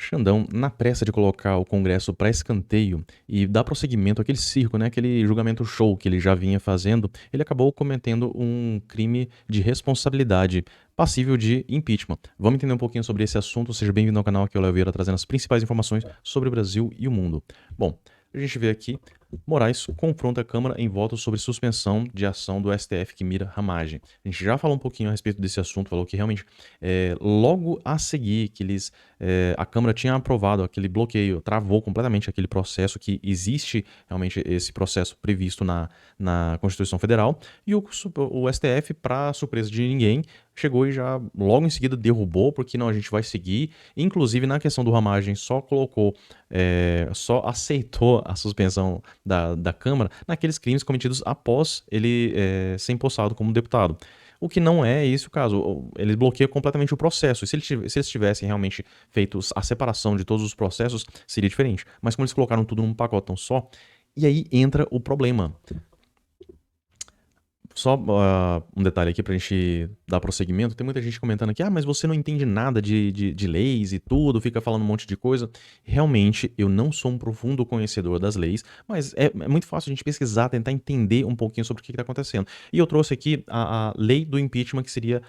Xandão, na pressa de colocar o Congresso para escanteio e dar prosseguimento àquele circo, né, aquele julgamento show que ele já vinha fazendo, ele acabou cometendo um crime de responsabilidade passível de impeachment. Vamos entender um pouquinho sobre esse assunto. Seja bem-vindo ao canal, aqui é o Léo Vieira, trazendo as principais informações sobre o Brasil e o mundo. Bom, a gente vê aqui, Moraes confronta a Câmara em voto sobre suspensão de ação do STF que mira ramagem. A gente já falou um pouquinho a respeito desse assunto, falou que realmente logo a seguir que a Câmara tinha aprovado aquele bloqueio, travou completamente aquele processo, que existe realmente esse processo previsto na Constituição Federal, e o STF, para surpresa de ninguém, chegou e já logo em seguida derrubou, porque não, a gente vai seguir. Inclusive na questão do ramagem só aceitou a suspensão da Câmara naqueles crimes cometidos após ele ser empossado como deputado. O que não é esse o caso. Eles bloqueiam completamente o processo. E se eles tivessem realmente feito a separação de todos os processos, seria diferente. Mas como eles colocaram tudo num pacotão só, e aí entra o problema. Só um detalhe aqui pra gente dar prosseguimento. Tem muita gente comentando aqui, mas você não entende nada de leis e tudo, fica falando um monte de coisa. Realmente, eu não sou um profundo conhecedor das leis, mas é muito fácil a gente pesquisar, tentar entender um pouquinho sobre o que está acontecendo. E eu trouxe aqui a lei do impeachment, que seria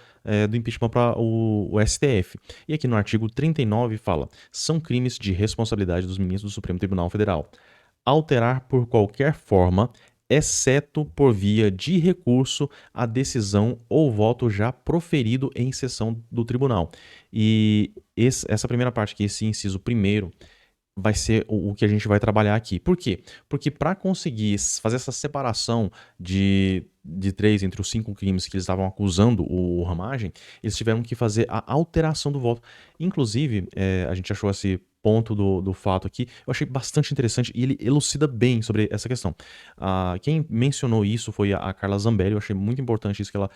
do impeachment para o STF. E aqui no artigo 39 fala: são crimes de responsabilidade dos ministros do Supremo Tribunal Federal alterar por qualquer forma, exceto por via de recurso, a decisão ou voto já proferido em sessão do tribunal. E essa primeira parte aqui, esse inciso primeiro, vai ser o que a gente vai trabalhar aqui. Por quê? Porque para conseguir fazer essa separação de 3 entre os 5 crimes que eles estavam acusando o Ramagem, eles tiveram que fazer a alteração do voto. Inclusive, a gente achou esse ponto do fato aqui, eu achei bastante interessante e ele elucida bem sobre essa questão. Quem mencionou isso foi a Carla Zambelli. Eu achei muito importante isso, que ela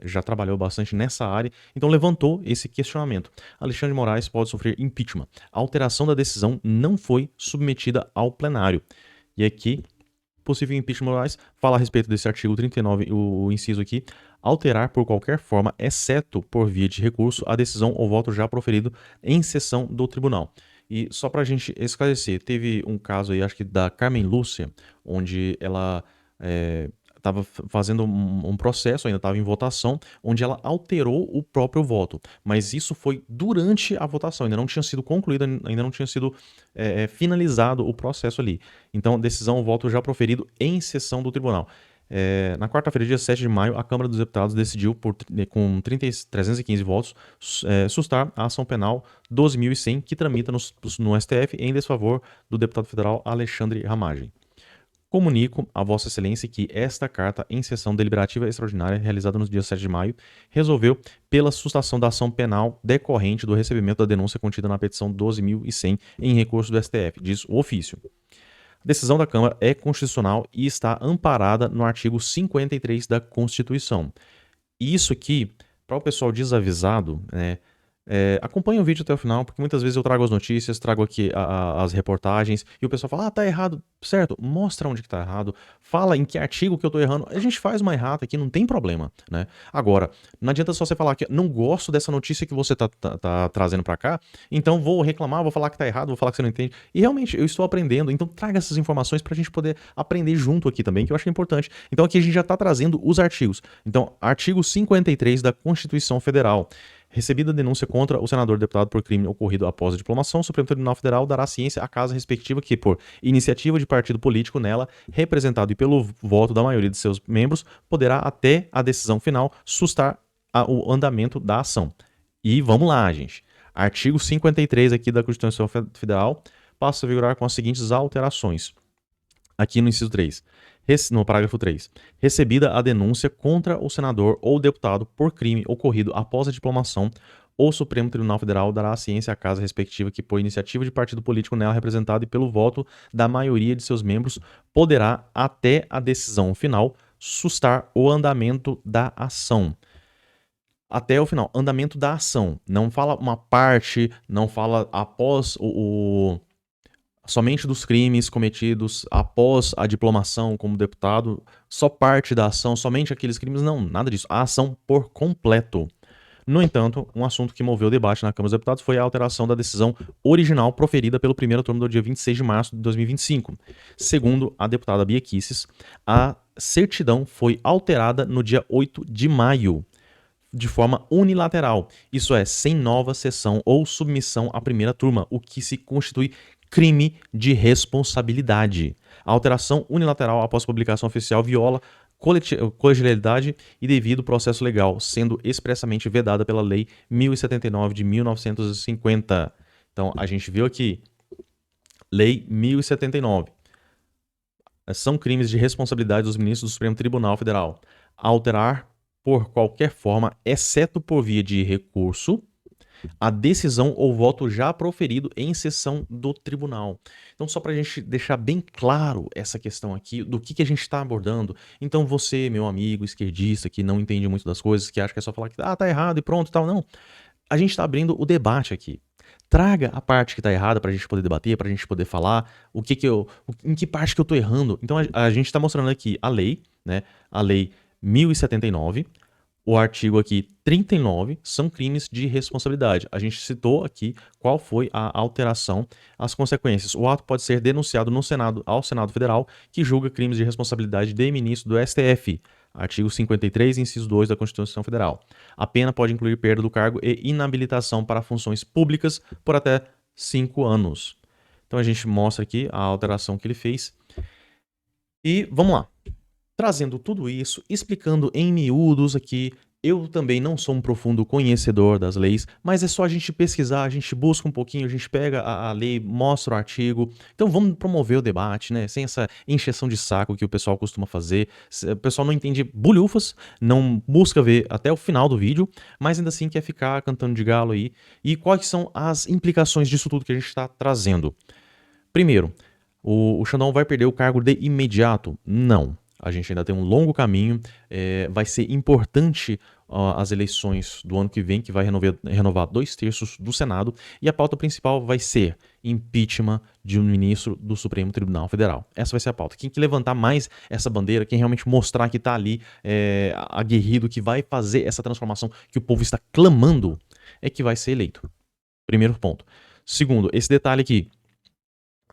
já trabalhou bastante nessa área, então levantou esse questionamento. Alexandre de Moraes pode sofrer impeachment. A alteração da decisão não foi submetida ao plenário. E aqui, possível impeachment Moraes fala a respeito desse artigo 39, o inciso aqui: alterar por qualquer forma, exceto por via de recurso, a decisão ou voto já proferido em sessão do tribunal. E só pra gente esclarecer, teve um caso aí, acho que da Carmen Lúcia, onde ela estava fazendo um processo, ainda estava em votação, onde ela alterou o próprio voto. Mas isso foi durante a votação, ainda não tinha sido concluído, ainda não tinha sido finalizado o processo ali. Então, decisão ou voto já proferido em sessão do tribunal. Na quarta-feira, dia 7 de maio, a Câmara dos Deputados decidiu, com 315 votos, sustar a ação penal 12.100, que tramita no STF em desfavor do deputado federal Alexandre Ramagem. Comunico a Vossa Excelência que esta carta, em sessão deliberativa extraordinária realizada no dia 7 de maio, resolveu pela sustação da ação penal decorrente do recebimento da denúncia contida na petição 12.100 em recurso do STF, diz o ofício. A decisão da Câmara é constitucional e está amparada no artigo 53 da Constituição. E isso aqui, para o pessoal desavisado, acompanha o vídeo até o final, porque muitas vezes eu trago as notícias, trago aqui as reportagens, e o pessoal fala, tá errado, certo? Mostra onde que tá errado, fala em que artigo que eu tô errando, a gente faz uma errata aqui, não tem problema, né? Agora, não adianta só você falar que não gosto dessa notícia que você tá trazendo pra cá, então vou reclamar, vou falar que tá errado, vou falar que você não entende. E realmente, eu estou aprendendo, então traga essas informações pra gente poder aprender junto aqui também, que eu acho importante. Então aqui a gente já tá trazendo os artigos. Então, artigo 53 da Constituição Federal. Recebida a denúncia contra o senador deputado por crime ocorrido após a diplomação, o Supremo Tribunal Federal dará ciência à casa respectiva que, por iniciativa de partido político nela, representado e pelo voto da maioria de seus membros, poderá, até a decisão final, sustar o andamento da ação. E vamos lá, gente. Artigo 53 aqui da Constituição Federal passa a vigorar com as seguintes alterações. Aqui no inciso 3. No parágrafo 3, recebida a denúncia contra o senador ou deputado por crime ocorrido após a diplomação, o Supremo Tribunal Federal dará a ciência à casa respectiva que, por iniciativa de partido político nela representado e pelo voto da maioria de seus membros, poderá, até a decisão final, sustar o andamento da ação. Até o final, andamento da ação. Não fala uma parte, não fala após somente dos crimes cometidos após a diplomação como deputado, só parte da ação, somente aqueles crimes, não, nada disso. A ação por completo. No entanto, um assunto que moveu o debate na Câmara dos Deputados foi a alteração da decisão original proferida pelo primeiro turno do dia 26 de março de 2025. Segundo a deputada Bia Kicis, a certidão foi alterada no dia 8 de maio, de forma unilateral, isso é, sem nova sessão ou submissão à primeira turma, o que se constitui crime de responsabilidade. A alteração unilateral após publicação oficial viola colegialidade e devido processo legal, sendo expressamente vedada pela Lei 1079 de 1950. Então, a gente viu aqui, Lei 1079. São crimes de responsabilidade dos ministros do Supremo Tribunal Federal. Alterar por qualquer forma, exceto por via de recurso, a decisão ou voto já proferido em sessão do tribunal. Então, só para a gente deixar bem claro essa questão aqui, do que a gente está abordando. Então, você, meu amigo esquerdista, que não entende muito das coisas, que acha que é só falar que tá errado e pronto e tal, não. A gente está abrindo o debate aqui. Traga a parte que está errada para a gente poder debater, para a gente poder falar em que parte que eu estou errando. Então, a gente está mostrando aqui a lei, né? A lei 1079, o artigo aqui 39 são crimes de responsabilidade. A gente citou aqui qual foi a alteração, as consequências. O ato pode ser denunciado no Senado, ao Senado Federal, que julga crimes de responsabilidade de ministro do STF. Artigo 53, inciso 2 da Constituição Federal. A pena pode incluir perda do cargo e inabilitação para funções públicas por até 5 anos. Então a gente mostra aqui a alteração que ele fez. E vamos lá. Trazendo tudo isso, explicando em miúdos aqui, eu também não sou um profundo conhecedor das leis, mas é só a gente pesquisar, a gente busca um pouquinho, a gente pega a lei, mostra o artigo. Então vamos promover o debate, né? Sem essa encheção de saco que o pessoal costuma fazer. O pessoal não entende bulhufas, não busca ver até o final do vídeo, mas ainda assim quer ficar cantando de galo aí. E quais são as implicações disso tudo que a gente está trazendo? Primeiro, o Xandão vai perder o cargo de imediato? Não. A gente ainda tem um longo caminho, vai ser importante as eleições do ano que vem, que vai renovar 2/3 do Senado, e a pauta principal vai ser impeachment de um ministro do Supremo Tribunal Federal. Essa vai ser a pauta. Quem que levantar mais essa bandeira, quem realmente mostrar que está ali aguerrido, que vai fazer essa transformação que o povo está clamando, é que vai ser eleito. Primeiro ponto. Segundo, esse detalhe aqui,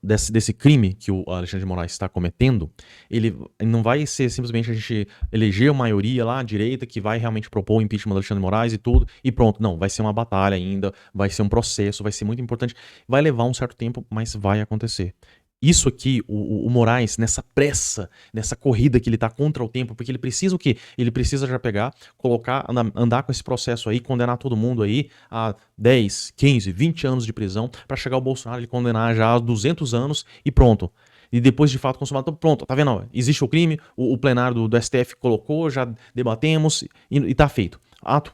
desse crime que o Alexandre de Moraes está cometendo, ele não vai ser simplesmente a gente eleger uma maioria lá à direita que vai realmente propor o impeachment do Alexandre de Moraes e tudo, e pronto. Não, vai ser uma batalha ainda, vai ser um processo, vai ser muito importante, vai levar um certo tempo, mas vai acontecer. Isso aqui, o Moraes, nessa pressa, nessa corrida que ele tá contra o tempo, porque ele precisa o quê? Ele precisa já pegar, colocar, andar com esse processo aí, condenar todo mundo aí a 10, 15, 20 anos de prisão, para chegar o Bolsonaro e condenar já a 200 anos e pronto. E depois de fato consumado, então pronto, tá vendo? Existe o crime, o plenário do STF colocou, já debatemos e tá feito.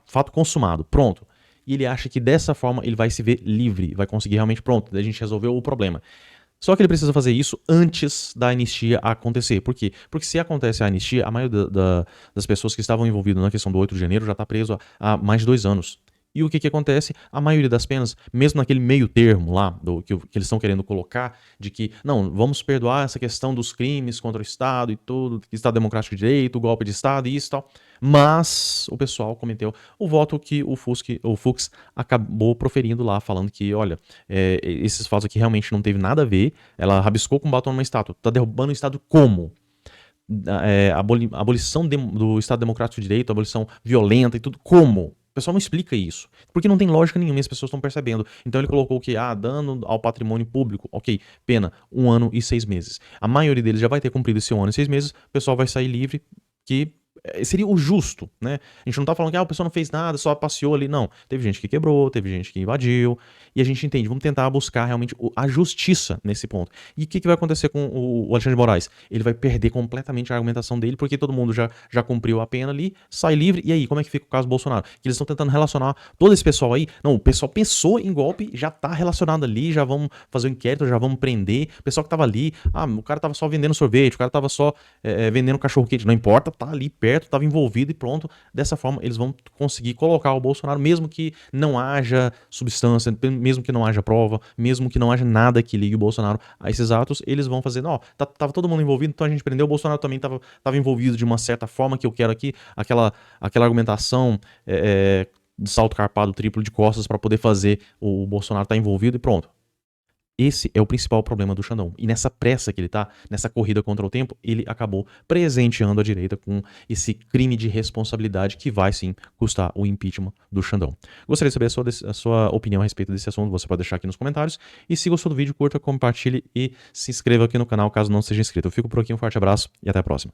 Fato consumado, pronto. E ele acha que dessa forma ele vai se ver livre, vai conseguir realmente, pronto, daí a gente resolveu o problema. Só que ele precisa fazer isso antes da anistia acontecer. Por quê? Porque se acontece a anistia, a maioria das pessoas que estavam envolvidas na questão do 8 de janeiro já está preso há mais de 2 anos. E o que acontece? A maioria das penas, mesmo naquele meio termo lá, que eles estão querendo colocar, de que, não, vamos perdoar essa questão dos crimes contra o Estado e tudo, Estado Democrático de Direito, golpe de Estado e isso e tal, mas o pessoal cometeu o voto que o Fux acabou proferindo lá, falando que, olha, esses fatos aqui realmente não teve nada a ver, ela rabiscou com um batom numa estátua, tá derrubando o Estado como? Abolição do Estado Democrático de Direito, abolição violenta e tudo, como? O pessoal não explica isso, porque não tem lógica nenhuma e as pessoas estão percebendo. Então ele colocou que, dano ao patrimônio público, ok, pena, 1 ano e 6 meses. A maioria deles já vai ter cumprido esse 1 ano e 6 meses, o pessoal vai sair livre, que seria o justo, né? A gente não tá falando que o pessoal não fez nada, só passeou ali, não. Teve gente que quebrou, teve gente que invadiu, e a gente entende, vamos tentar buscar realmente a justiça nesse ponto. E o que vai acontecer com o Alexandre de Moraes? Ele vai perder completamente a argumentação dele, porque todo mundo já cumpriu a pena ali, sai livre, e aí, como é que fica o caso do Bolsonaro? Que eles estão tentando relacionar todo esse pessoal aí, não, o pessoal pensou em golpe, já tá relacionado ali, já vamos fazer um inquérito, já vamos prender, o pessoal que tava ali, o cara tava só vendendo sorvete, o cara tava só vendendo cachorro-quente, não importa, tá ali perto, estava envolvido e pronto. Dessa forma, eles vão conseguir colocar o Bolsonaro, mesmo que não haja substância, mesmo que não haja prova, mesmo que não haja nada que ligue o Bolsonaro a esses atos, eles vão fazer, não, tava todo mundo envolvido, então a gente prendeu, o Bolsonaro também tava envolvido de uma certa forma que eu quero aqui, aquela argumentação de salto carpado, triplo de costas para poder fazer o Bolsonaro estar envolvido e pronto. Esse é o principal problema do Xandão. E nessa pressa que ele tá, nessa corrida contra o tempo, ele acabou presenteando a direita com esse crime de responsabilidade que vai sim custar o impeachment do Xandão. Gostaria de saber a sua opinião a respeito desse assunto, você pode deixar aqui nos comentários. E se gostou do vídeo, curta, compartilhe e se inscreva aqui no canal caso não seja inscrito. Eu fico por aqui, um forte abraço e até a próxima.